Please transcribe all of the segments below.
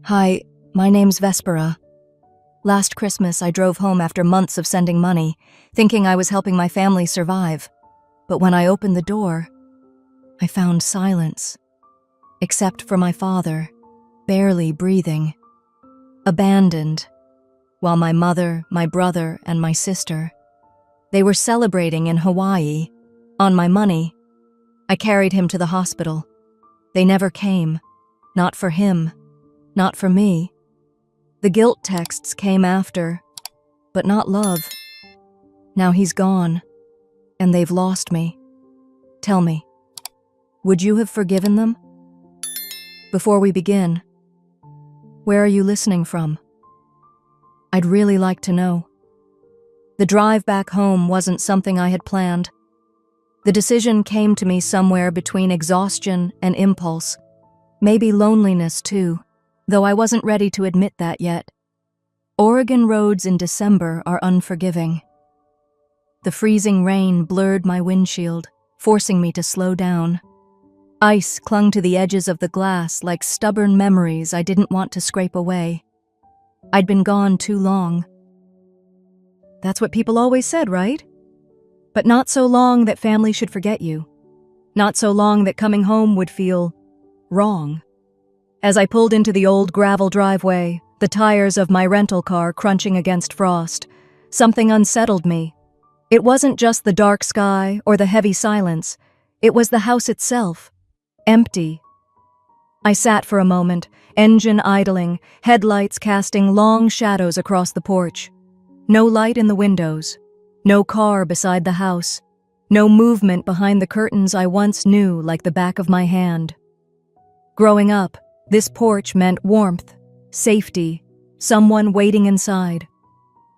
Hi, my name's Vespera. Last Christmas, I drove home after months of sending money, thinking I was helping my family survive. But when I opened the door, I found silence, except for my father, barely breathing, abandoned, while my mother, my brother, and my sister, they were celebrating in Hawaii. On my money, I carried him to the hospital. They never came, not for him, not for me. The guilt texts came after, but not love. Now he's gone, and they've lost me. Tell me, would you have forgiven them? Before we begin, where are you listening from? I'd really like to know. The drive back home wasn't something I had planned. The decision came to me somewhere between exhaustion and impulse. Maybe loneliness, too, though I wasn't ready to admit that yet. Oregon roads in December are unforgiving. The freezing rain blurred my windshield, forcing me to slow down. Ice clung to the edges of the glass like stubborn memories I didn't want to scrape away. I'd been gone too long. That's what people always said, right? But not so long that family should forget you. Not so long that coming home would feel wrong. As I pulled into the old gravel driveway, the tires of my rental car crunching against frost, something unsettled me. It wasn't just the dark sky or the heavy silence. It was the house itself, empty. I sat for a moment, engine idling, headlights casting long shadows across the porch. No light in the windows, no car beside the house, no movement behind the curtains I once knew like the back of my hand. Growing up, this porch meant warmth, safety, someone waiting inside.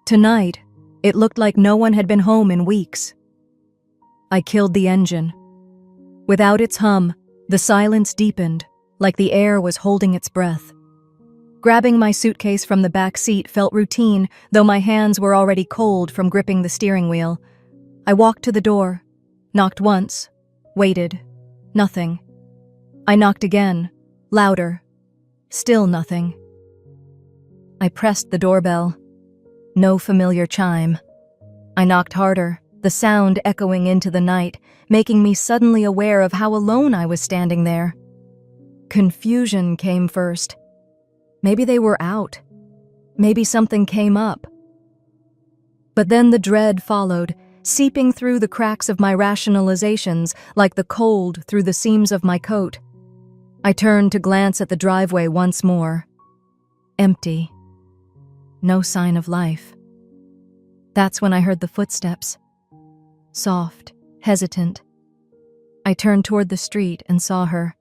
Tonight, it looked like no one had been home in weeks. I killed the engine. Without its hum, the silence deepened, like the air was holding its breath. Grabbing my suitcase from the back seat felt routine, though my hands were already cold from gripping the steering wheel. I walked to the door, knocked once, waited. Nothing. I knocked again, louder. Still nothing. I pressed the doorbell. No familiar chime. I knocked harder, the sound echoing into the night, making me suddenly aware of how alone I was standing there. Confusion came first. Maybe they were out. Maybe something came up. But then the dread followed, seeping through the cracks of my rationalizations like the cold through the seams of my coat. I turned to glance at the driveway once more. Empty. No sign of life. That's when I heard the footsteps. Soft, hesitant. I turned toward the street and saw her.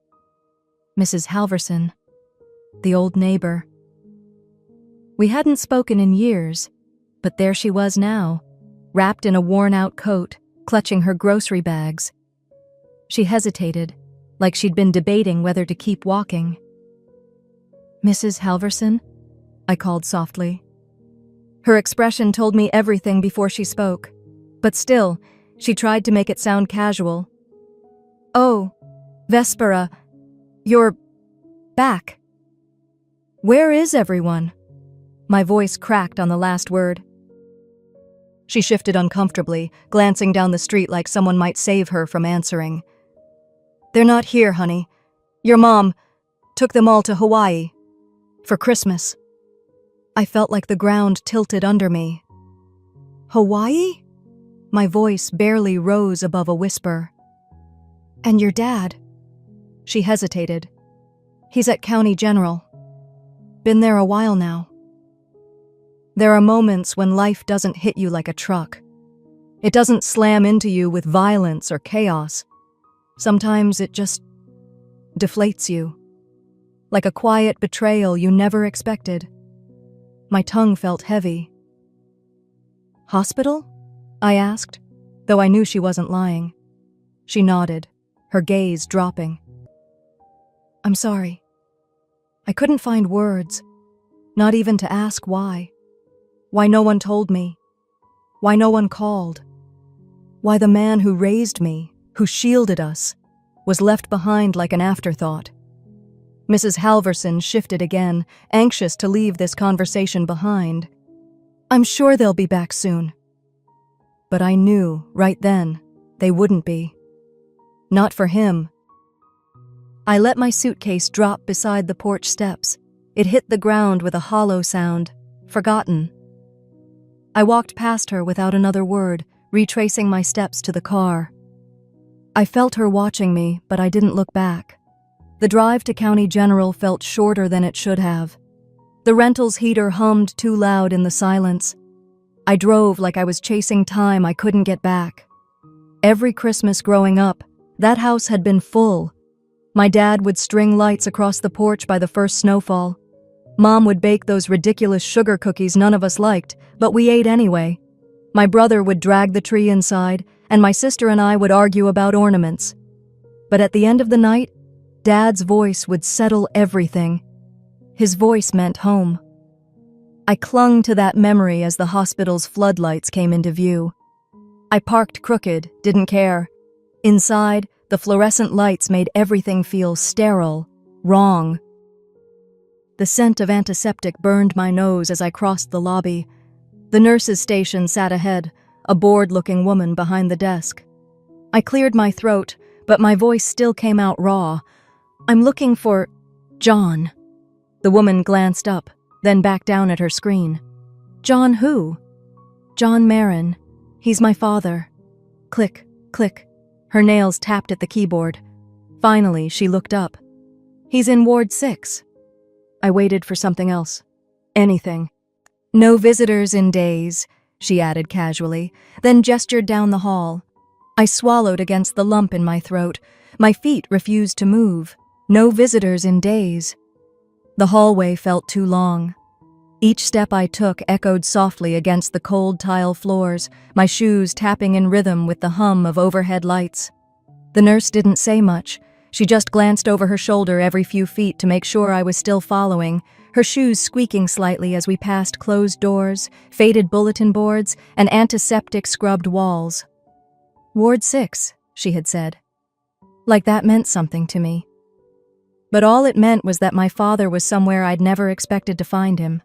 Mrs. Halverson, the old neighbor. We hadn't spoken in years, but there she was now, wrapped in a worn-out coat, clutching her grocery bags. She hesitated, like she'd been debating whether to keep walking. Mrs. Halverson? I called softly. Her expression told me everything before she spoke, but still, she tried to make it sound casual. Oh, Vespera, you're back. Where is everyone? My voice cracked on the last word. She shifted uncomfortably, glancing down the street like someone might save her from answering. They're not here, honey. Your mom took them all to Hawaii. For Christmas. I felt like the ground tilted under me. Hawaii? My voice barely rose above a whisper. And your dad? She hesitated. He's at County General. Been there a while now. There are moments when life doesn't hit you like a truck. It doesn't slam into you with violence or chaos. Sometimes it just deflates you, like a quiet betrayal you never expected. My tongue felt heavy. Hospital? I asked, though I knew she wasn't lying. She nodded, her gaze dropping. I'm sorry. I couldn't find words, not even to ask why. Why no one told me. Why no one called. Why the man who raised me, who shielded us, was left behind like an afterthought. Mrs. Halverson shifted again, anxious to leave this conversation behind. "I'm sure they'll be back soon." But I knew, right then, they wouldn't be. Not for him. I let my suitcase drop beside the porch steps. It hit the ground with a hollow sound, forgotten. I walked past her without another word, retracing my steps to the car. I felt her watching me, but I didn't look back. The drive to County General felt shorter than it should have. The rental's heater hummed too loud in the silence. I drove like I was chasing time I couldn't get back. Every Christmas growing up, that house had been full. My dad would string lights across the porch by the first snowfall. Mom would bake those ridiculous sugar cookies none of us liked, but we ate anyway. My brother would drag the tree inside, and my sister and I would argue about ornaments. But at the end of the night, Dad's voice would settle everything. His voice meant home. I clung to that memory as the hospital's floodlights came into view. I parked crooked, didn't care. Inside, the fluorescent lights made everything feel sterile, wrong. The scent of antiseptic burned my nose as I crossed the lobby. The nurse's station sat ahead, a bored-looking woman behind the desk. I cleared my throat, but my voice still came out raw. "I'm looking for John." The woman glanced up, then back down at her screen. "John who?" "John Marin. He's my father." Click, click. Her nails tapped at the keyboard. Finally, she looked up. "He's in Ward 6. I waited for something else. Anything. "No visitors in days," she added casually, then gestured down the hall. I swallowed against the lump in my throat. My feet refused to move. No visitors in days. The hallway felt too long. Each step I took echoed softly against the cold tile floors, my shoes tapping in rhythm with the hum of overhead lights. The nurse didn't say much. She just glanced over her shoulder every few feet to make sure I was still following, her shoes squeaking slightly as we passed closed doors, faded bulletin boards, and antiseptic-scrubbed walls. "Ward 6, she had said. Like that meant something to me. But all it meant was that my father was somewhere I'd never expected to find him.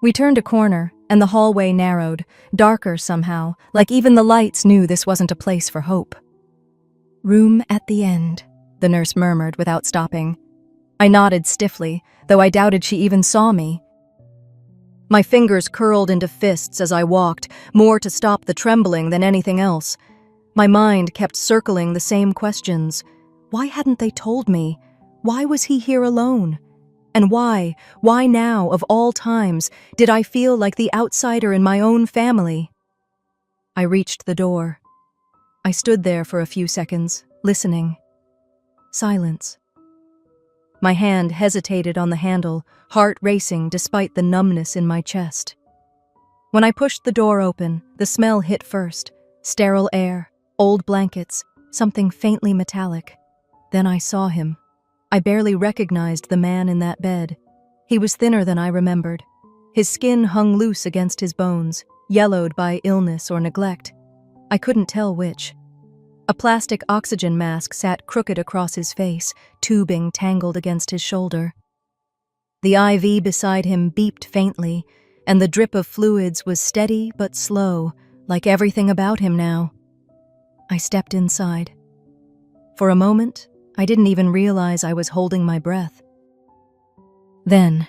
We turned a corner, and the hallway narrowed, darker somehow, like even the lights knew this wasn't a place for hope. "Room at the end," the nurse murmured without stopping. I nodded stiffly, though I doubted she even saw me. My fingers curled into fists as I walked, more to stop the trembling than anything else. My mind kept circling the same questions. Why hadn't they told me? Why was he here alone? And why now, of all times, did I feel like the outsider in my own family? I reached the door. I stood there for a few seconds, listening. Silence. My hand hesitated on the handle, heart racing despite the numbness in my chest. When I pushed the door open, the smell hit first. Sterile air, old blankets, something faintly metallic. Then I saw him. I barely recognized the man in that bed. He was thinner than I remembered. His skin hung loose against his bones, yellowed by illness or neglect. I couldn't tell which. A plastic oxygen mask sat crooked across his face, tubing tangled against his shoulder. The IV beside him beeped faintly, and the drip of fluids was steady but slow, like everything about him now. I stepped inside. For a moment, I didn't even realize I was holding my breath. Then,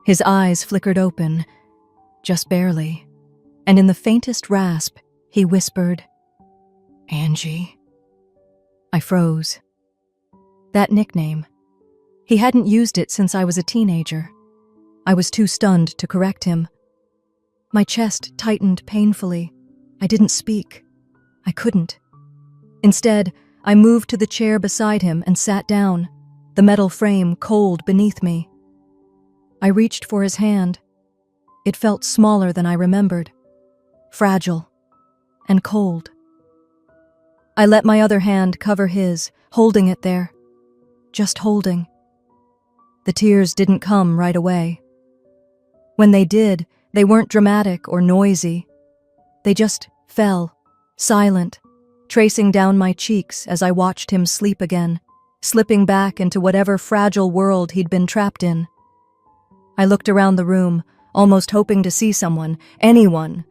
his eyes flickered open, just barely, and in the faintest rasp, he whispered, "Angie." I froze. That nickname. He hadn't used it since I was a teenager. I was too stunned to correct him. My chest tightened painfully. I didn't speak. I couldn't. Instead, I moved to the chair beside him and sat down, the metal frame cold beneath me. I reached for his hand. It felt smaller than I remembered, fragile and cold. I let my other hand cover his, holding it there. Just holding. The tears didn't come right away. When they did, they weren't dramatic or noisy. They just fell, silent, tracing down my cheeks as I watched him sleep again, slipping back into whatever fragile world he'd been trapped in. I looked around the room, almost hoping to see someone, anyone,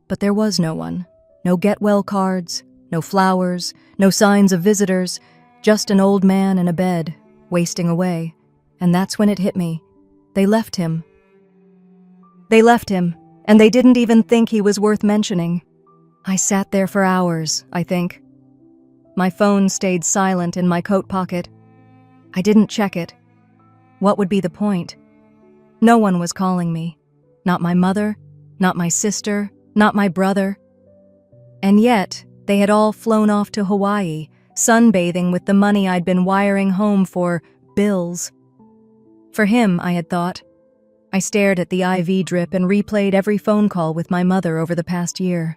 but there was no one. No get-well cards, no flowers, no signs of visitors, just an old man in a bed, wasting away. And that's when it hit me. They left him. They left him, and they didn't even think he was worth mentioning. I sat there for hours, I think. My phone stayed silent in my coat pocket. I didn't check it. What would be the point? No one was calling me. Not my mother, not my sister, not my brother. And yet, they had all flown off to Hawaii, sunbathing with the money I'd been wiring home for bills. For him, I had thought. I stared at the IV drip and replayed every phone call with my mother over the past year.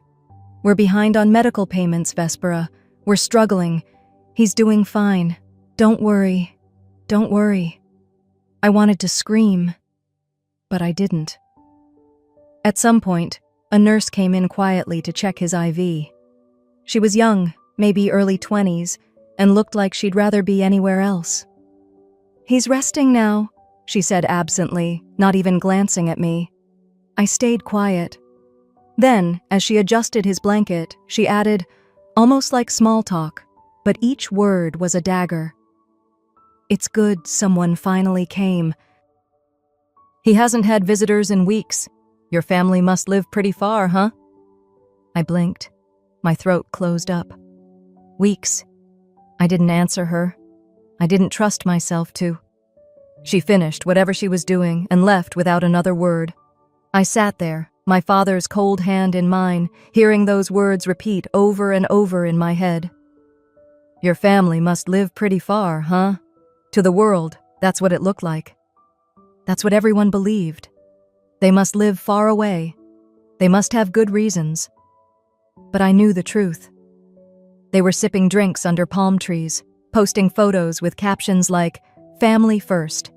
We're behind on medical payments, Vespera. We're struggling. He's doing fine. Don't worry. Don't worry. I wanted to scream, but I didn't. At some point, a nurse came in quietly to check his IV. She was young, maybe early 20s, and looked like she'd rather be anywhere else. "He's resting now," she said absently, not even glancing at me. I stayed quiet. Then, as she adjusted his blanket, she added, almost like small talk, but each word was a dagger. "It's good someone finally came. He hasn't had visitors in weeks. Your family must live pretty far, huh?" I blinked. My throat closed up. Weeks. I didn't answer her. I didn't trust myself to. She finished whatever she was doing and left without another word. I sat there, my father's cold hand in mine, hearing those words repeat over and over in my head. Your family must live pretty far, huh? To the world, that's what it looked like. That's what everyone believed. They must live far away. They must have good reasons. But I knew the truth. They were sipping drinks under palm trees, posting photos with captions like, "Family first."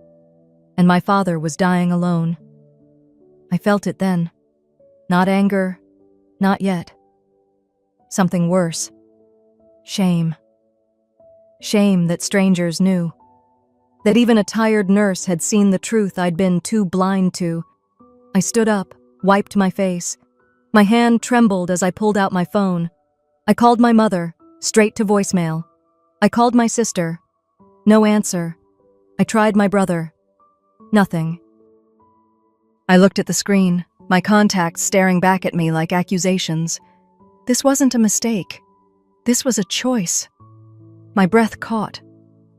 And my father was dying alone. I felt it then. Not anger, not yet. Something worse. Shame. Shame that strangers knew. That even a tired nurse had seen the truth I'd been too blind to. I stood up, wiped my face. My hand trembled as I pulled out my phone. I called my mother, straight to voicemail. I called my sister. No answer. I tried my brother. Nothing. I looked at the screen, my contacts staring back at me like accusations. This wasn't a mistake. This was a choice. My breath caught.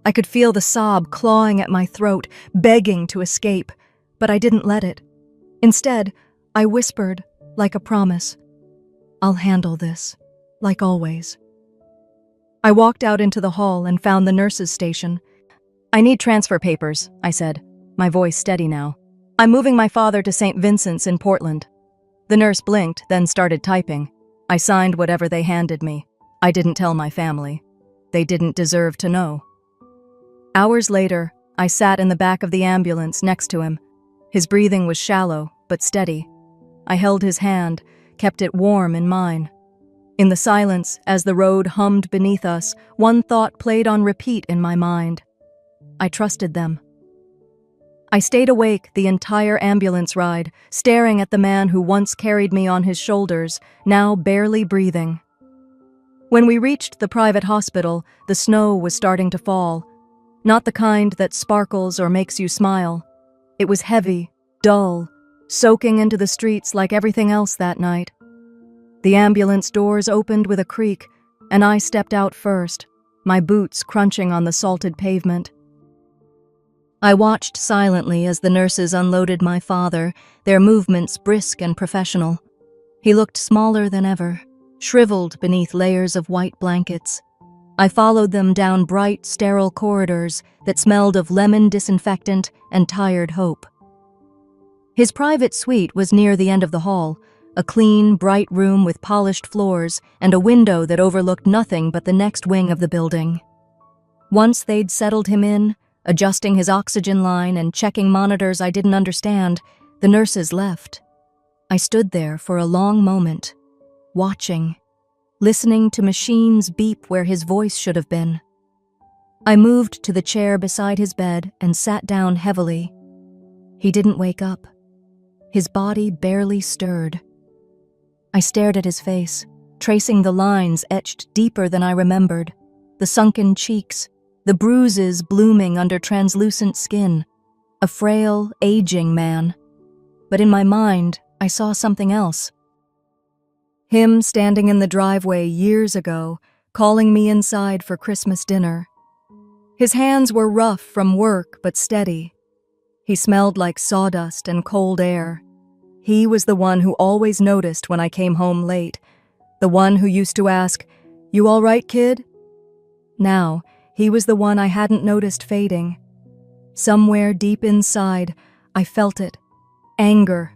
I could feel the sob clawing at my throat, begging to escape, but I didn't let it. Instead, I whispered, like a promise, "I'll handle this, like always." I walked out into the hall and found the nurse's station. "I need transfer papers," I said, my voice steady now. "I'm moving my father to St. Vincent's in Portland." The nurse blinked, then started typing. I signed whatever they handed me. I didn't tell my family. They didn't deserve to know. Hours later, I sat in the back of the ambulance next to him. His breathing was shallow, but steady. I held his hand, kept it warm in mine. In the silence, as the road hummed beneath us, one thought played on repeat in my mind. I trusted them. I stayed awake the entire ambulance ride, staring at the man who once carried me on his shoulders, now barely breathing. When we reached the private hospital, the snow was starting to fall. Not the kind that sparkles or makes you smile. It was heavy, dull, soaking into the streets like everything else that night. The ambulance doors opened with a creak, and I stepped out first, my boots crunching on the salted pavement. I watched silently as the nurses unloaded my father, their movements brisk and professional. He looked smaller than ever, shriveled beneath layers of white blankets. I followed them down bright, sterile corridors that smelled of lemon disinfectant and tired hope. His private suite was near the end of the hall, a clean, bright room with polished floors and a window that overlooked nothing but the next wing of the building. Once they'd settled him in, adjusting his oxygen line and checking monitors I didn't understand, the nurses left. I stood there for a long moment, watching, listening to machines beep where his voice should have been. I moved to the chair beside his bed and sat down heavily. He didn't wake up. His body barely stirred. I stared at his face, tracing the lines etched deeper than I remembered, the sunken cheeks, the bruises blooming under translucent skin, a frail, aging man. But in my mind, I saw something else. Him standing in the driveway years ago, calling me inside for Christmas dinner. His hands were rough from work but steady. He smelled like sawdust and cold air. He was the one who always noticed when I came home late, the one who used to ask, "You all right, kid?" Now, he was the one I hadn't noticed fading. Somewhere deep inside, I felt it. Anger.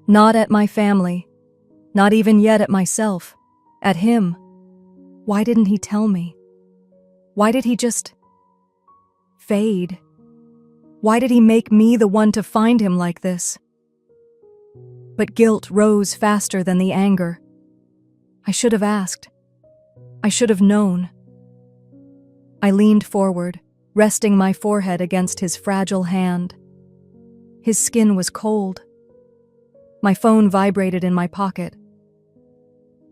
Not at my family. Not even yet at myself. At him. Why didn't he tell me? Why did he just fade? Why did he make me the one to find him like this? But guilt rose faster than the anger. I should have asked. I should have known. I leaned forward, resting my forehead against his fragile hand. His skin was cold. My phone vibrated in my pocket.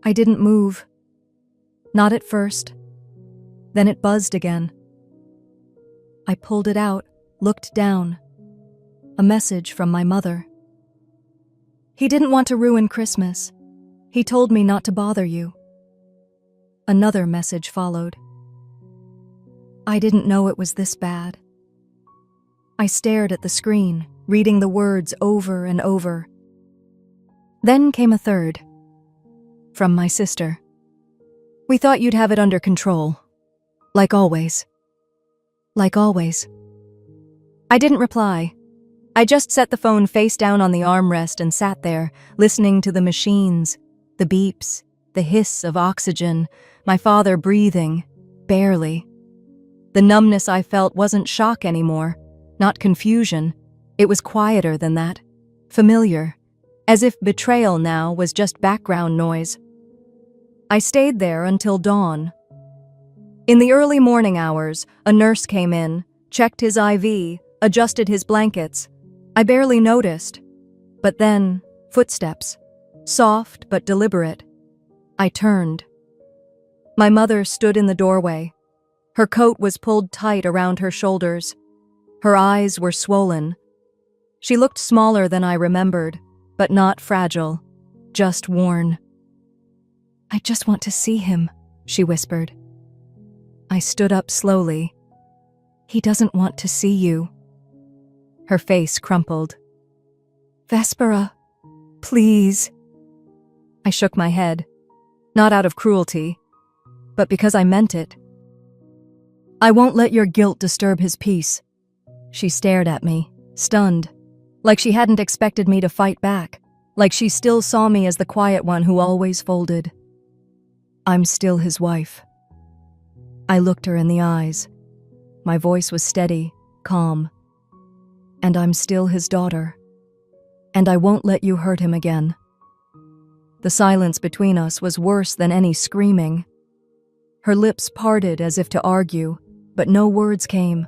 I didn't move. Not at first. Then it buzzed again. I pulled it out, looked down. A message from my mother. "He didn't want to ruin Christmas. He told me not to bother you." Another message followed. I didn't know it was this bad. I stared at the screen, reading the words over and over. Then came a third. From my sister. "We thought you'd have it under control. Like always." Like always. I didn't reply. I just set the phone face down on the armrest and sat there, listening to the machines, the beeps, the hiss of oxygen, my father breathing, barely. The numbness I felt wasn't shock anymore, not confusion. It was quieter than that, familiar, as if betrayal now was just background noise. I stayed there until dawn. In the early morning hours, a nurse came in, checked his IV, adjusted his blankets. I barely noticed. But then, footsteps. Soft but deliberate. I turned. My mother stood in the doorway. Her coat was pulled tight around her shoulders. Her eyes were swollen. She looked smaller than I remembered, but not fragile, just worn. "I just want to see him," she whispered. I stood up slowly. "He doesn't want to see you." Her face crumpled. "Vespera, please." I shook my head, not out of cruelty, but because I meant it. "I won't let your guilt disturb his peace." She stared at me, stunned, like she hadn't expected me to fight back, like she still saw me as the quiet one who always folded. "I'm still his wife." I looked her in the eyes. My voice was steady, calm. "And I'm still his daughter. And I won't let you hurt him again." The silence between us was worse than any screaming. Her lips parted as if to argue, but no words came.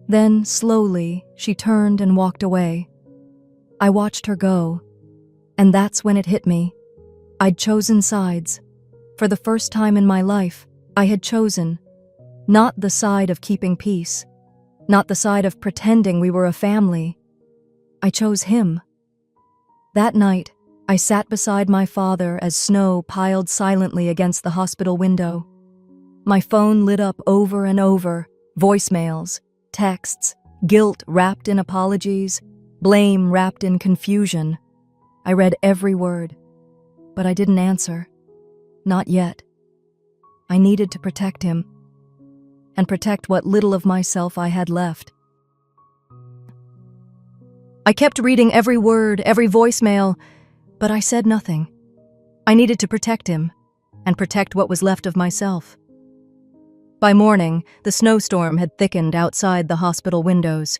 Then, slowly, she turned and walked away. I watched her go, and that's when it hit me. I'd chosen sides. For the first time in my life, I had chosen. Not the side of keeping peace. Not the side of pretending we were a family. I chose him. That night, I sat beside my father as snow piled silently against the hospital window. My phone lit up over and over, voicemails, texts, guilt wrapped in apologies, blame wrapped in confusion. I read every word, but I didn't answer. Not yet. I needed to protect him, and protect what little of myself I had left. I kept reading every word, every voicemail, but I said nothing. I needed to protect him, and protect what was left of myself. By morning, the snowstorm had thickened outside the hospital windows.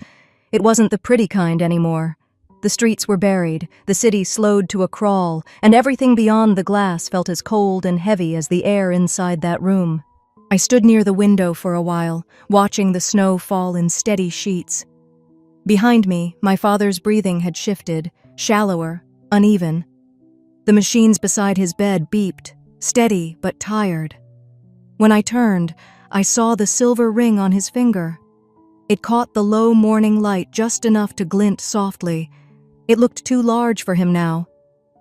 It wasn't the pretty kind anymore. The streets were buried, the city slowed to a crawl, and everything beyond the glass felt as cold and heavy as the air inside that room. I stood near the window for a while, watching the snow fall in steady sheets. Behind me, my father's breathing had shifted, shallower, uneven. The machines beside his bed beeped, steady but tired. When I turned, I saw the silver ring on his finger. It caught the low morning light just enough to glint softly. It looked too large for him now.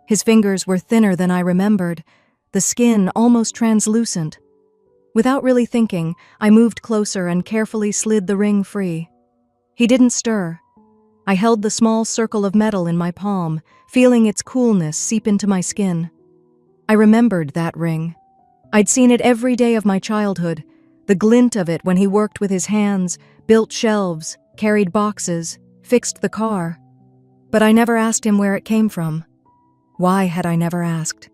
His fingers were thinner than I remembered, the skin almost translucent. Without really thinking, I moved closer and carefully slid the ring free. He didn't stir. I held the small circle of metal in my palm, feeling its coolness seep into my skin. I remembered that ring. I'd seen it every day of my childhood, the glint of it when he worked with his hands, built shelves, carried boxes, fixed the car. But I never asked him where it came from. Why had I never asked?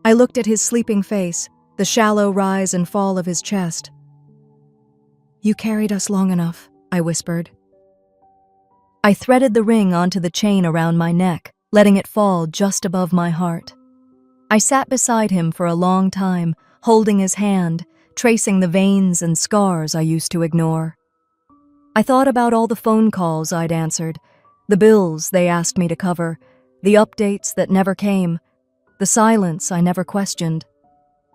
I looked at his sleeping face, the shallow rise and fall of his chest. "You carried us long enough," I whispered. I threaded the ring onto the chain around my neck, letting it fall just above my heart. I sat beside him for a long time, holding his hand, tracing the veins and scars I used to ignore. I thought about all the phone calls I'd answered, the bills they asked me to cover, the updates that never came, the silence I never questioned.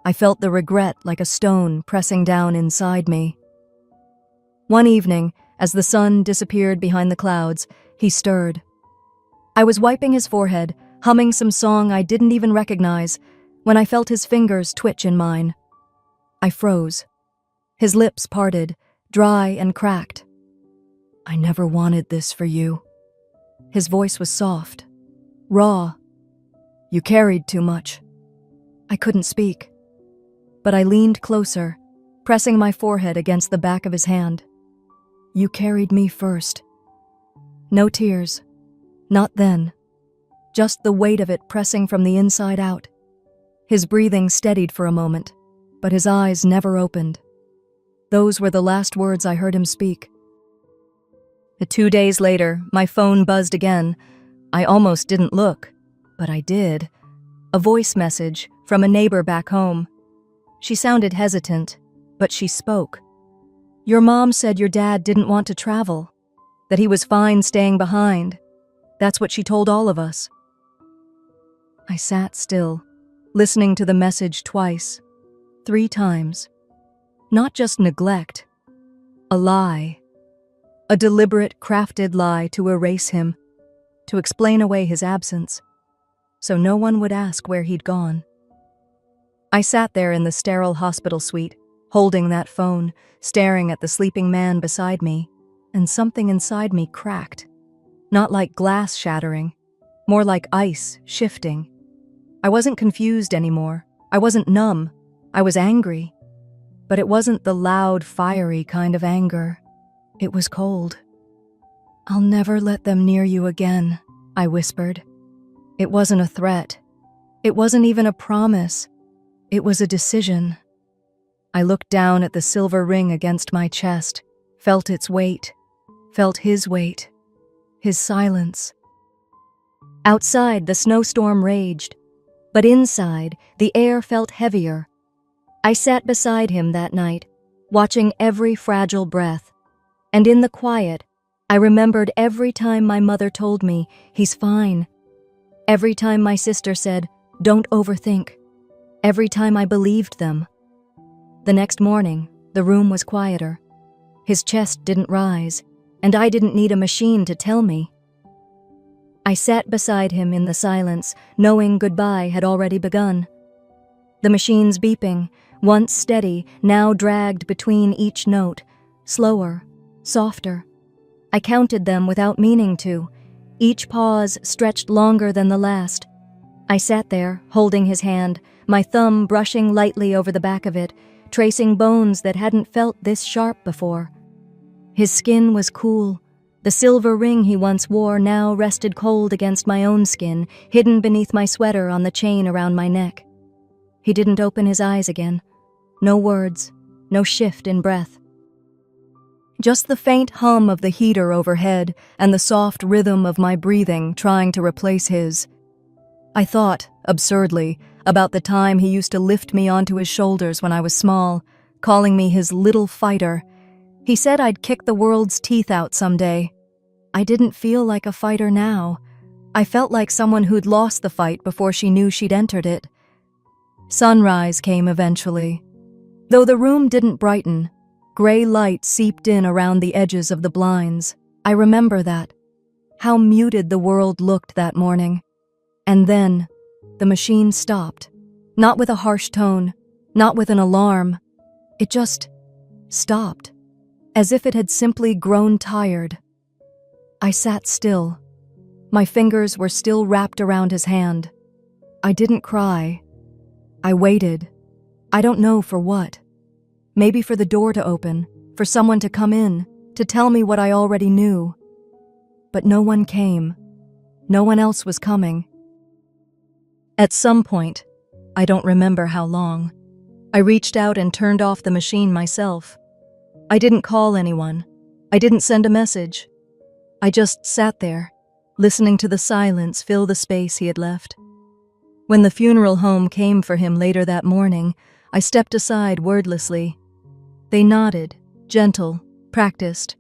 I felt the regret like a stone pressing down inside me. One evening, as the sun disappeared behind the clouds, he stirred. I was wiping his forehead, humming some song I didn't even recognize, when I felt his fingers twitch in mine. I froze. His lips parted, dry and cracked. "I never wanted this for you." His voice was soft, raw. "You carried too much." I couldn't speak, but I leaned closer, pressing my forehead against the back of his hand. "You carried me first." No tears. Not then. Just the weight of it pressing from the inside out. His breathing steadied for a moment, but his eyes never opened. Those were the last words I heard him speak. 2 days later, my phone buzzed again. I almost didn't look, but I did. A voice message from a neighbor back home. She sounded hesitant, but she spoke. "Your mom said your dad didn't want to travel, that he was fine staying behind. That's what she told all of us." I sat still, listening to the message twice, 3 times. Not just neglect, a lie. A deliberate, crafted lie to erase him, to explain away his absence, so no one would ask where he'd gone. I sat there in the sterile hospital suite, holding that phone, staring at the sleeping man beside me, and something inside me cracked. Not like glass shattering, more like ice shifting. I wasn't confused anymore. I wasn't numb. I was angry. But it wasn't the loud, fiery kind of anger. It was cold. "I'll never let them near you again," I whispered. It wasn't a threat. It wasn't even a promise. It was a decision. I looked down at the silver ring against my chest, felt its weight, felt his weight, his silence. Outside, the snowstorm raged, but inside, the air felt heavier. I sat beside him that night, watching every fragile breath, and in the quiet, I remembered every time my mother told me, "He's fine." Every time my sister said, "Don't overthink." Every time I believed them. The next morning, the room was quieter. His chest didn't rise, and I didn't need a machine to tell me. I sat beside him in the silence, knowing goodbye had already begun. The machines beeping, once steady, now dragged between each note, slower, softer. I counted them without meaning to. Each pause stretched longer than the last. I sat there, holding his hand, my thumb brushing lightly over the back of it, tracing bones that hadn't felt this sharp before. His skin was cool. The silver ring he once wore now rested cold against my own skin, hidden beneath my sweater on the chain around my neck. He didn't open his eyes again. No words, no shift in breath. Just the faint hum of the heater overhead and the soft rhythm of my breathing trying to replace his. I thought, absurdly, about the time he used to lift me onto his shoulders when I was small, calling me his little fighter. He said I'd kick the world's teeth out someday. I didn't feel like a fighter now. I felt like someone who'd lost the fight before she knew she'd entered it. Sunrise came eventually. Though the room didn't brighten, gray light seeped in around the edges of the blinds. I remember that. How muted the world looked that morning. And then, the machine stopped. Not with a harsh tone, not with an alarm. It just stopped, as if it had simply grown tired. I sat still. My fingers were still wrapped around his hand. I didn't cry. I waited. I don't know for what. Maybe for the door to open, for someone to come in, to tell me what I already knew. But no one came. No one else was coming. At some point, I don't remember how long, I reached out and turned off the machine myself. I didn't call anyone. I didn't send a message. I just sat there, listening to the silence fill the space he had left. When the funeral home came for him later that morning, I stepped aside wordlessly. They nodded, gentle, practiced.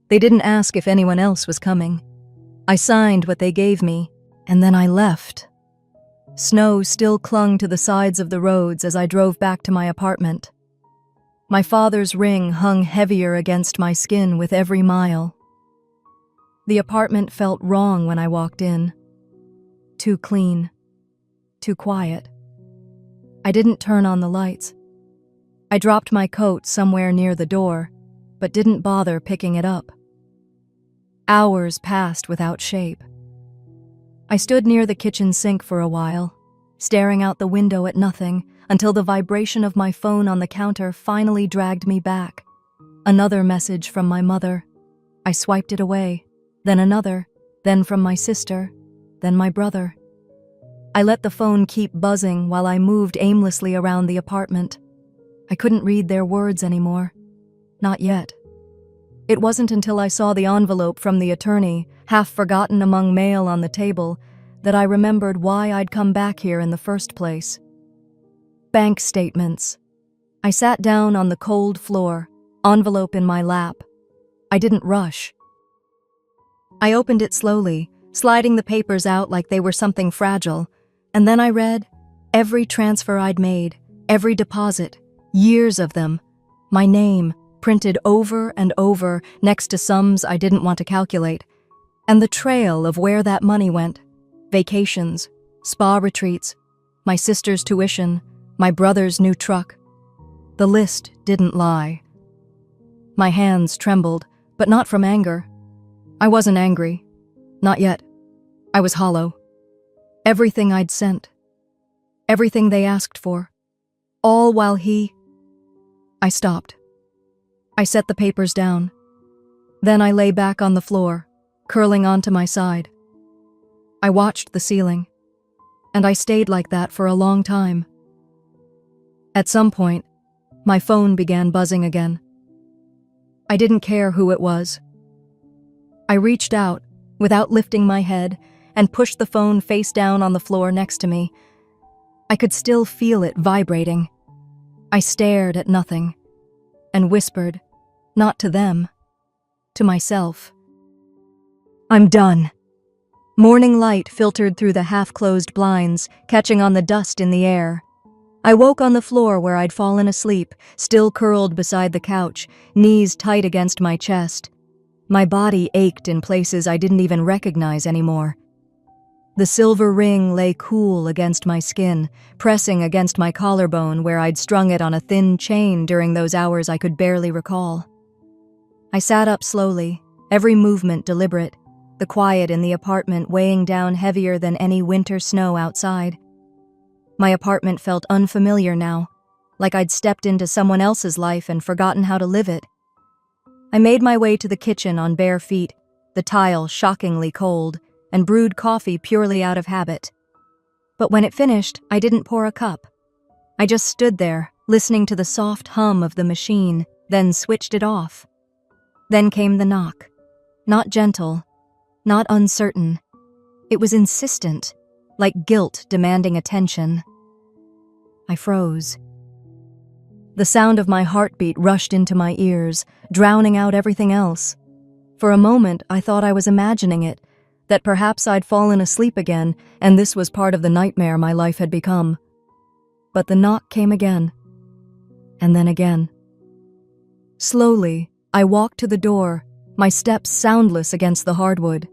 They didn't ask if anyone else was coming. I signed what they gave me, and then I left. Snow still clung to the sides of the roads as I drove back to my apartment. My father's ring hung heavier against my skin with every mile. The apartment felt wrong when I walked in. Too clean. Too quiet. I didn't turn on the lights. I dropped my coat somewhere near the door, but didn't bother picking it up. Hours passed without shape. I stood near the kitchen sink for a while, staring out the window at nothing, until the vibration of my phone on the counter finally dragged me back. Another message from my mother. I swiped it away. Then another, then from my sister, then my brother. I let the phone keep buzzing while I moved aimlessly around the apartment. I couldn't read their words anymore. Not yet. It wasn't until I saw the envelope from the attorney, half forgotten among mail on the table, that I remembered why I'd come back here in the first place. Bank statements. I sat down on the cold floor, envelope in my lap. I didn't rush. I opened it slowly, sliding the papers out like they were something fragile, and then I read every transfer I'd made, every deposit, years of them, my name printed over and over next to sums I didn't want to calculate, and the trail of where that money went, vacations, spa retreats, my sister's tuition, my brother's new truck. The list didn't lie. My hands trembled, but not from anger. I wasn't angry. Not yet. I was hollow. Everything I'd sent. Everything they asked for. All while I stopped. I set the papers down. Then I lay back on the floor, curling onto my side. I watched the ceiling, and I stayed like that for a long time. At some point, my phone began buzzing again. I didn't care who it was. I reached out, without lifting my head, and pushed the phone face down on the floor next to me. I could still feel it vibrating. I stared at nothing, and whispered, not to them, to myself. I'm done. Morning light filtered through the half-closed blinds, catching on the dust in the air. I woke on the floor where I'd fallen asleep, still curled beside the couch, knees tight against my chest. My body ached in places I didn't even recognize anymore. The silver ring lay cool against my skin, pressing against my collarbone where I'd strung it on a thin chain during those hours I could barely recall. I sat up slowly, every movement deliberate, the quiet in the apartment weighing down heavier than any winter snow outside. My apartment felt unfamiliar now, like I'd stepped into someone else's life and forgotten how to live it. I made my way to the kitchen on bare feet, the tile shockingly cold, and brewed coffee purely out of habit. But when it finished, I didn't pour a cup. I just stood there, listening to the soft hum of the machine, then switched it off. Then came the knock. Not gentle, not uncertain. It was insistent, like guilt demanding attention. I froze. The sound of my heartbeat rushed into my ears, drowning out everything else. For a moment, I thought I was imagining it, that perhaps I'd fallen asleep again, and this was part of the nightmare my life had become. But the knock came again, and then again. Slowly, I walked to the door, my steps soundless against the hardwood.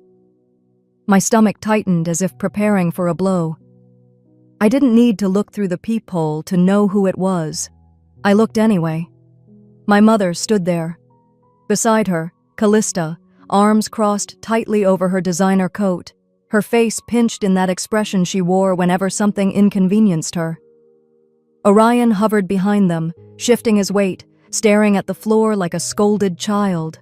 My stomach tightened as if preparing for a blow. I didn't need to look through the peephole to know who it was. I looked anyway. My mother stood there. Beside her, Callista, arms crossed tightly over her designer coat, her face pinched in that expression she wore whenever something inconvenienced her. Orion hovered behind them, shifting his weight, staring at the floor like a scolded child.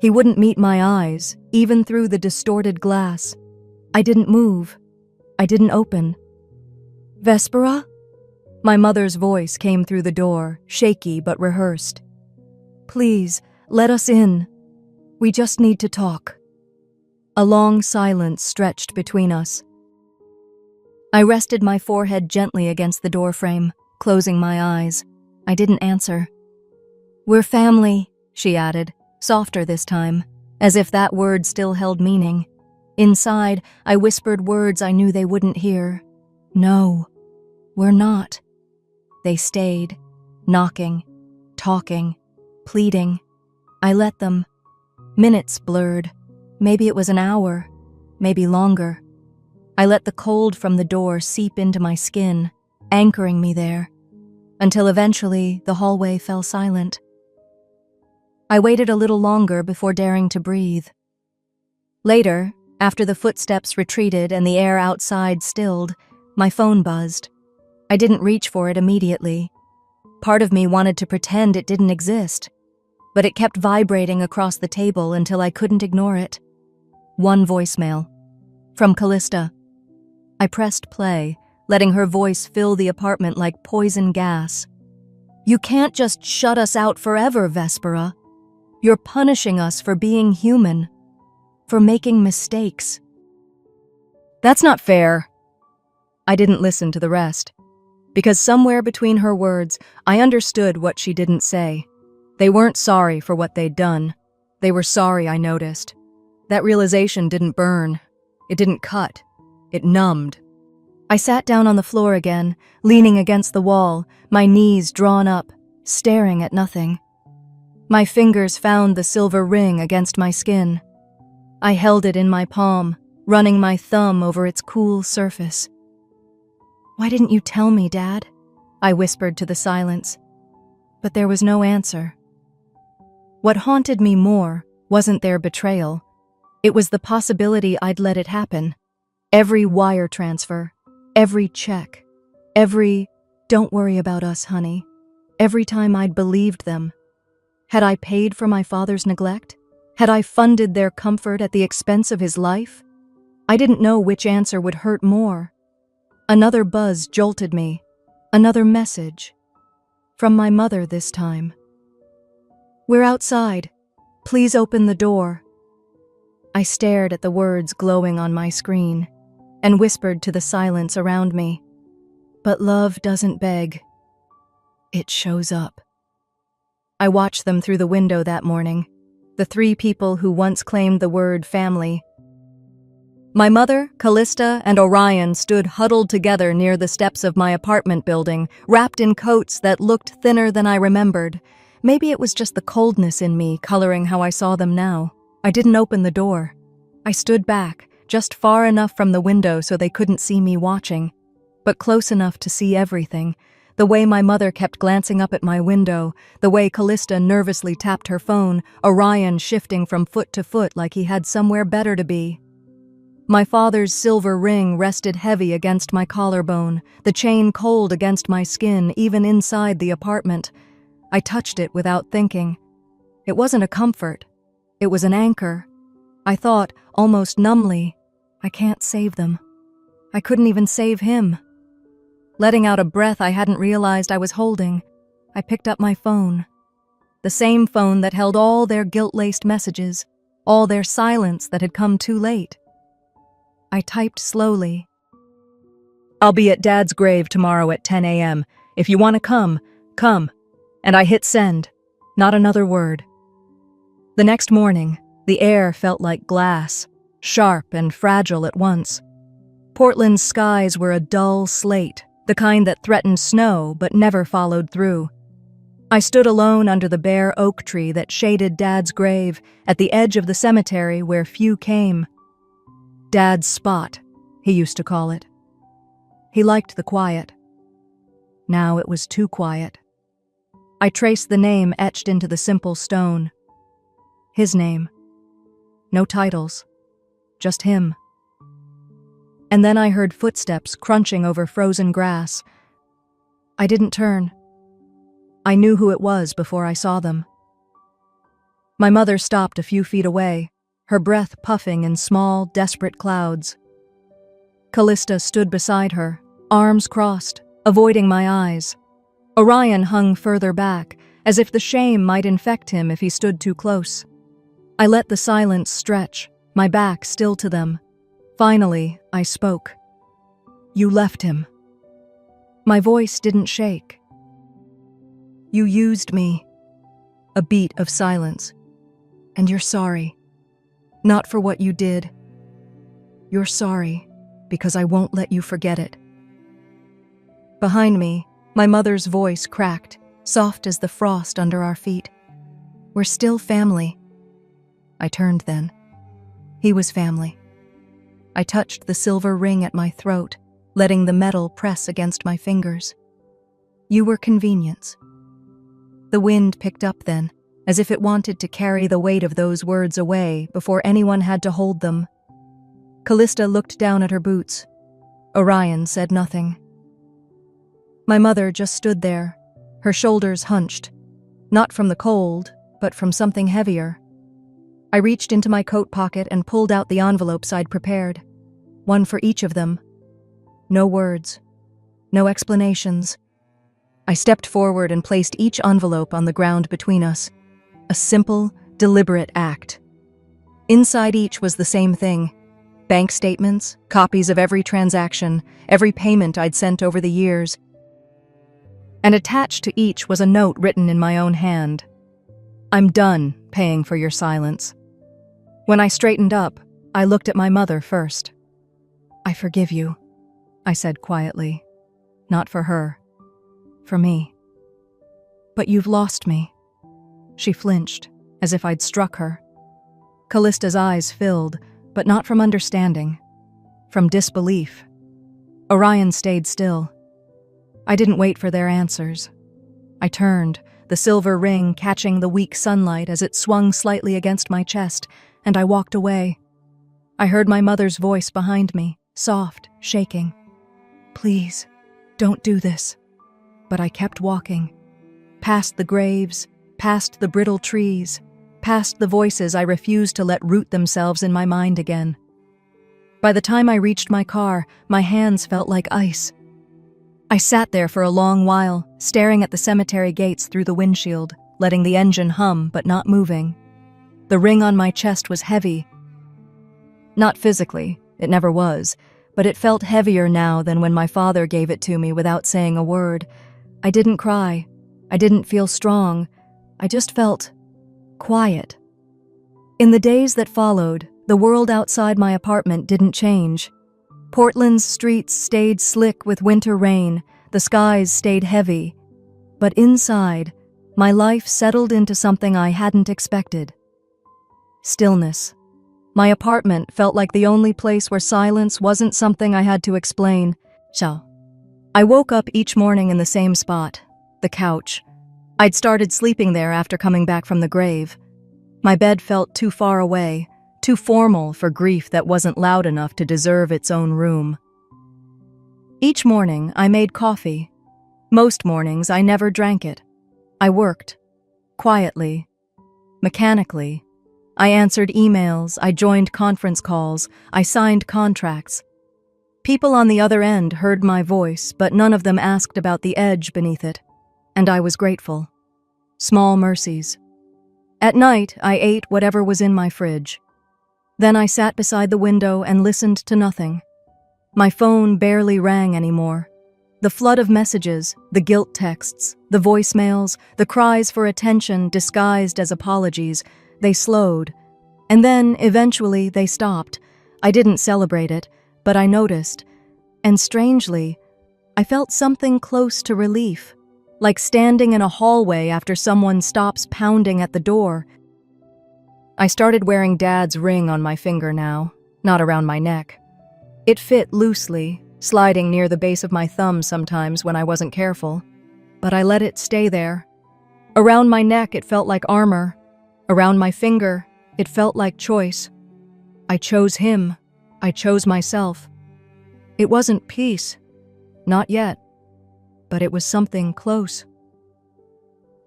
He wouldn't meet my eyes, even through the distorted glass. I didn't move. I didn't open. "Vespera?" My mother's voice came through the door, shaky but rehearsed. "Please, let us in. We just need to talk." A long silence stretched between us. I rested my forehead gently against the doorframe, closing my eyes. I didn't answer. "We're family," she added, softer this time, as if that word still held meaning. Inside, I whispered words I knew they wouldn't hear. "No, we're not." They stayed, knocking, talking, pleading. I let them. Minutes blurred. Maybe it was an hour, maybe longer. I let the cold from the door seep into my skin, anchoring me there, until eventually the hallway fell silent. I waited a little longer before daring to breathe. Later, after the footsteps retreated and the air outside stilled, my phone buzzed. I didn't reach for it immediately. Part of me wanted to pretend it didn't exist, but it kept vibrating across the table until I couldn't ignore it. One voicemail. From Callista. I pressed play, letting her voice fill the apartment like poison gas. "You can't just shut us out forever, Vespera. You're punishing us for being human, for making mistakes." "That's not fair." I didn't listen to the rest, because somewhere between her words, I understood what she didn't say. They weren't sorry for what they'd done. They were sorry I noticed. That realization didn't burn. It didn't cut. It numbed. I sat down on the floor again, leaning against the wall, my knees drawn up, staring at nothing. My fingers found the silver ring against my skin. I held it in my palm, running my thumb over its cool surface. "Why didn't you tell me, Dad?" I whispered to the silence. But there was no answer. What haunted me more wasn't their betrayal. It was the possibility I'd let it happen. Every wire transfer, every check, every "don't worry about us, honey," every time I'd believed them. Had I paid for my father's neglect? Had I funded their comfort at the expense of his life? I didn't know which answer would hurt more. Another buzz jolted me. Another message. From my mother this time. "We're outside. Please open the door." I stared at the words glowing on my screen and whispered to the silence around me. But love doesn't beg. It shows up. I watched them through the window that morning, the three people who once claimed the word family. My mother, Callista, and Orion stood huddled together near the steps of my apartment building, wrapped in coats that looked thinner than I remembered. Maybe it was just the coldness in me coloring how I saw them now. I didn't open the door. I stood back, just far enough from the window so they couldn't see me watching, but close enough to see everything. The way my mother kept glancing up at my window, the way Callista nervously tapped her phone, Orion shifting from foot to foot like he had somewhere better to be. My father's silver ring rested heavy against my collarbone, the chain cold against my skin, even inside the apartment. I touched it without thinking. It wasn't a comfort. It was an anchor. I thought, almost numbly, I can't save them. I couldn't even save him. Letting out a breath I hadn't realized I was holding, I picked up my phone. The same phone that held all their guilt-laced messages, all their silence that had come too late. I typed slowly. "I'll be at Dad's grave tomorrow at 10 a.m. If you want to come, come. and I hit send. Not another word. The next morning, the air felt like glass, sharp and fragile at once. Portland's skies were a dull slate, the kind that threatened snow but never followed through. I stood alone under the bare oak tree that shaded Dad's grave at the edge of the cemetery where few came. Dad's spot, he used to call it. He liked the quiet. Now it was too quiet. I traced the name etched into the simple stone. His name. No titles. Just him. And then I heard footsteps crunching over frozen grass. I didn't turn. I knew who it was before I saw them. My mother stopped a few feet away, her breath puffing in small, desperate clouds. Callista stood beside her, arms crossed, avoiding my eyes. Orion hung further back, as if the shame might infect him if he stood too close. I let the silence stretch, my back still to them. Finally, I spoke. You left him. My voice didn't shake. You used me. A beat of silence. And you're sorry. Not for what you did. You're sorry, because I won't let you forget it. Behind me, my mother's voice cracked, soft as the frost under our feet. We're still family. I turned then. He was family. I touched the silver ring at my throat, letting the metal press against my fingers. You were convenience. The wind picked up then, as if it wanted to carry the weight of those words away before anyone had to hold them. Callista looked down at her boots. Orion said nothing. My mother just stood there, her shoulders hunched, not from the cold, but from something heavier. I reached into my coat pocket and pulled out the envelopes I'd prepared, one for each of them. No words, no explanations. I stepped forward and placed each envelope on the ground between us, a simple, deliberate act. Inside each was the same thing: bank statements, copies of every transaction, every payment I'd sent over the years. And attached to each was a note written in my own hand. I'm done paying for your silence. When I straightened up, I looked at my mother first. I forgive you, I said quietly. Not for her. For me. But you've lost me. She flinched, as if I'd struck her. Callista's eyes filled, but not from understanding. From disbelief. Orion stayed still. I didn't wait for their answers. I turned, the silver ring catching the weak sunlight as it swung slightly against my chest, and I walked away. I heard my mother's voice behind me, soft, shaking. Please, don't do this. But I kept walking. Past the graves, past the brittle trees, past the voices I refused to let root themselves in my mind again. By the time I reached my car, my hands felt like ice. I sat there for a long while, staring at the cemetery gates through the windshield, letting the engine hum but not moving. The ring on my chest was heavy. Not physically, it never was, but it felt heavier now than when my father gave it to me without saying a word. I didn't cry. I didn't feel strong. I just felt quiet. In the days that followed, the world outside my apartment didn't change. Portland's streets stayed slick with winter rain, the skies stayed heavy. But inside, my life settled into something I hadn't expected. Stillness. My apartment felt like the only place where silence wasn't something I had to explain. So, I woke up each morning in the same spot, the couch. I'd started sleeping there after coming back from the grave. My bed felt too far away, too formal for grief that wasn't loud enough to deserve its own room. Each morning, I made coffee. Most mornings, I never drank it. I worked. Quietly. Mechanically. I answered emails, I joined conference calls, I signed contracts. People on the other end heard my voice, but none of them asked about the edge beneath it. And I was grateful. Small mercies. At night, I ate whatever was in my fridge. Then I sat beside the window and listened to nothing. My phone barely rang anymore. The flood of messages, the guilt texts, the voicemails, the cries for attention disguised as apologies, they slowed. And then, eventually, they stopped. I didn't celebrate it, but I noticed. And strangely, I felt something close to relief, like standing in a hallway after someone stops pounding at the door. I started wearing Dad's ring on my finger now, not around my neck. It fit loosely, sliding near the base of my thumb sometimes when I wasn't careful. But I let it stay there. Around my neck, it felt like armor. Around my finger, it felt like choice. I chose him. I chose myself. It wasn't peace. Not yet. But it was something close.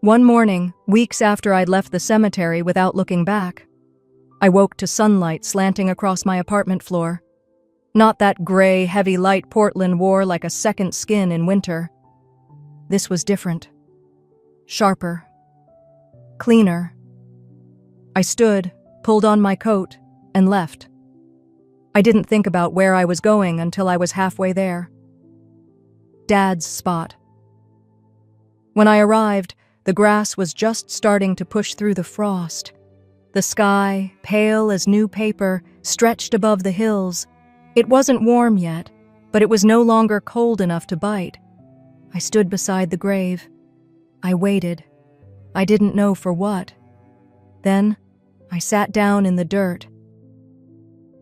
One morning, weeks after I'd left the cemetery without looking back, I woke to sunlight slanting across my apartment floor. Not that gray, heavy light Portland wore like a second skin in winter. This was different. Sharper. Cleaner. I stood, pulled on my coat, and left. I didn't think about where I was going until I was halfway there. Dad's spot. When I arrived, the grass was just starting to push through the frost. The sky, pale as new paper, stretched above the hills. It wasn't warm yet, but it was no longer cold enough to bite. I stood beside the grave. I waited. I didn't know for what. Then, I sat down in the dirt.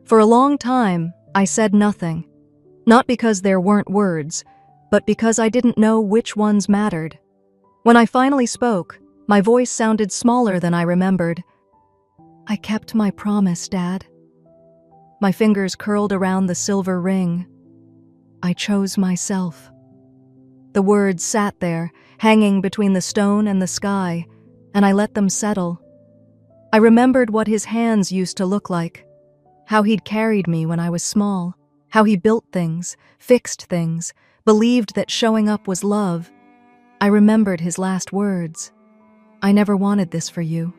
For a long time, I said nothing. Not because there weren't words, but because I didn't know which ones mattered. When I finally spoke, my voice sounded smaller than I remembered. I kept my promise, Dad. My fingers curled around the silver ring. I chose myself. The words sat there, hanging between the stone and the sky, and I let them settle. I remembered what his hands used to look like, how he'd carried me when I was small, how he built things, fixed things, believed that showing up was love. I remembered his last words. I never wanted this for you.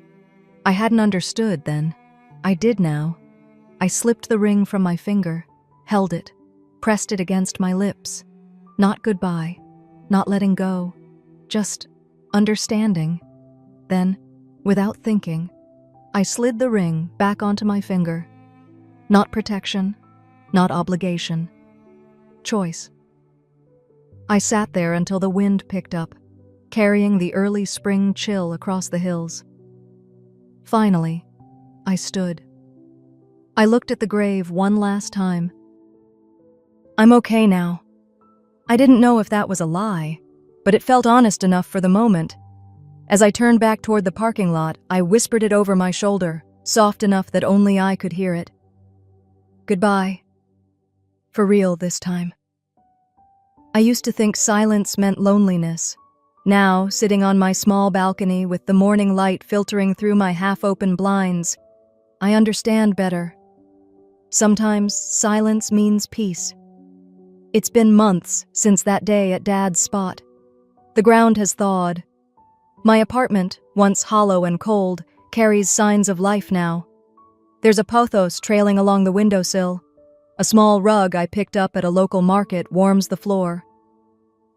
I hadn't understood then. I did now. I slipped the ring from my finger, held it, pressed it against my lips. Not goodbye, not letting go, just understanding. Then, without thinking, I slid the ring back onto my finger. Not protection, not obligation. Choice. I sat there until the wind picked up, carrying the early spring chill across the hills. Finally, I stood. I looked at the grave one last time. I'm okay now. I didn't know if that was a lie, but it felt honest enough for the moment. As I turned back toward the parking lot, I whispered it over my shoulder, soft enough that only I could hear it. Goodbye. For real this time. I used to think silence meant loneliness. Now, sitting on my small balcony with the morning light filtering through my half-open blinds, I understand better. Sometimes silence means peace. It's been months since that day at Dad's spot. The ground has thawed. My apartment, once hollow and cold, carries signs of life now. There's a pothos trailing along the windowsill. A small rug I picked up at a local market warms the floor.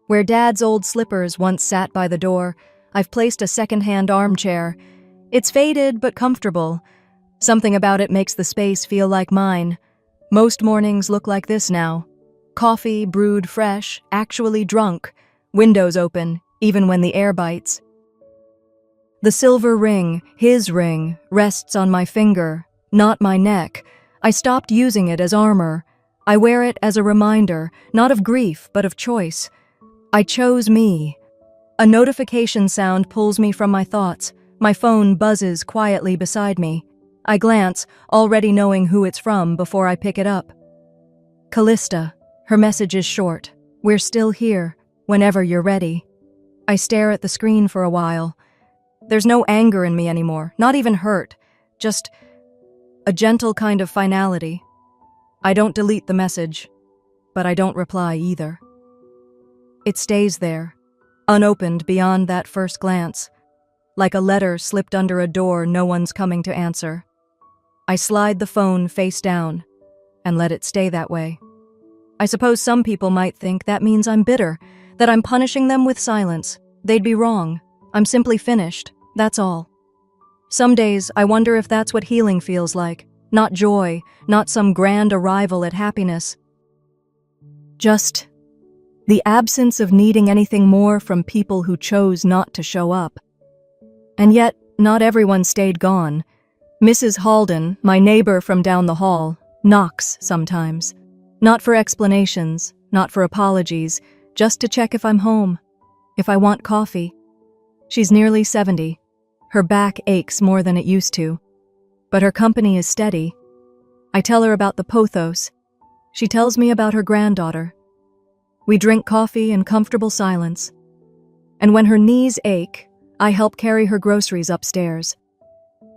Where Dad's old slippers once sat by the door, I've placed a second-hand armchair. It's faded but comfortable. Something about it makes the space feel like mine. Most mornings look like this now. Coffee brewed fresh, actually drunk. Windows open, even when the air bites. The silver ring, his ring, rests on my finger, not my neck. I stopped using it as armor. I wear it as a reminder, not of grief, but of choice. I chose me. A notification sound pulls me from my thoughts. My phone buzzes quietly beside me. I glance, already knowing who it's from before I pick it up. Callista. Her message is short. We're still here, whenever you're ready. I stare at the screen for a while. There's no anger in me anymore, not even hurt. Just a gentle kind of finality. I don't delete the message, but I don't reply either. It stays there, unopened beyond that first glance, like a letter slipped under a door no one's coming to answer. I slide the phone face down and let it stay that way. I suppose some people might think that means I'm bitter, that I'm punishing them with silence. They'd be wrong. I'm simply finished, that's all. Some days, I wonder if that's what healing feels like. Not joy, not some grand arrival at happiness. Just the absence of needing anything more from people who chose not to show up. And yet, not everyone stayed gone. Mrs. Halden, my neighbor from down the hall, knocks sometimes. Not for explanations, not for apologies, just to check if I'm home, if I want coffee. She's nearly 70. Her back aches more than it used to. But her company is steady. I tell her about the pothos. She tells me about her granddaughter. We drink coffee in comfortable silence. And when her knees ache, I help carry her groceries upstairs.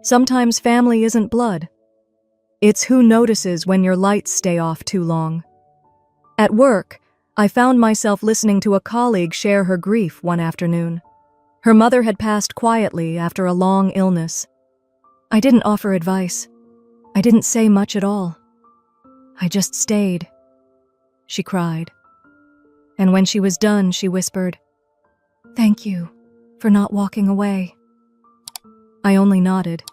Sometimes family isn't blood. It's who notices when your lights stay off too long. At work, I found myself listening to a colleague share her grief one afternoon. Her mother had passed quietly after a long illness. I didn't offer advice. I didn't say much at all. I just stayed. She cried. And when she was done, she whispered, "Thank you for not walking away." I only nodded.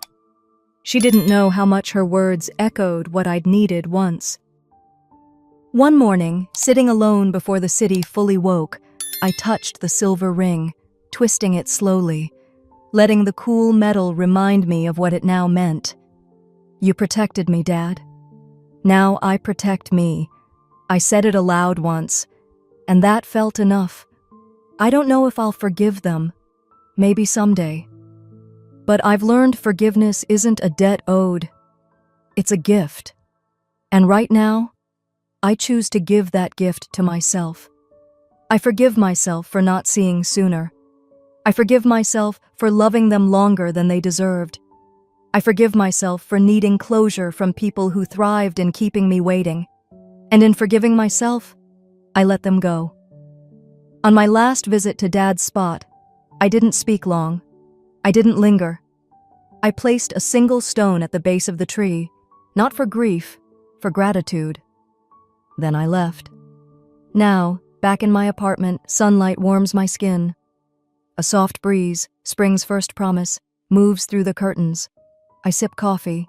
She didn't know how much her words echoed what I'd needed once. One morning, sitting alone before the city fully woke, I touched the silver ring, twisting it slowly, letting the cool metal remind me of what it now meant. "You protected me, Dad. Now I protect me." I said it aloud once, and that felt enough. I don't know if I'll forgive them. Maybe someday. But I've learned forgiveness isn't a debt owed. It's a gift. And right now, I choose to give that gift to myself. I forgive myself for not seeing sooner. I forgive myself for loving them longer than they deserved. I forgive myself for needing closure from people who thrived in keeping me waiting. And in forgiving myself, I let them go. On my last visit to Dad's spot, I didn't speak long. I didn't linger. I placed a single stone at the base of the tree, not for grief, for gratitude. Then I left. Now, back in my apartment, sunlight warms my skin. A soft breeze, spring's first promise, moves through the curtains. I sip coffee.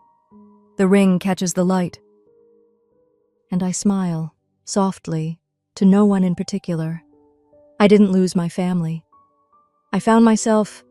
The ring catches the light. And I smile, softly, to no one in particular. I didn't lose my family. I found myself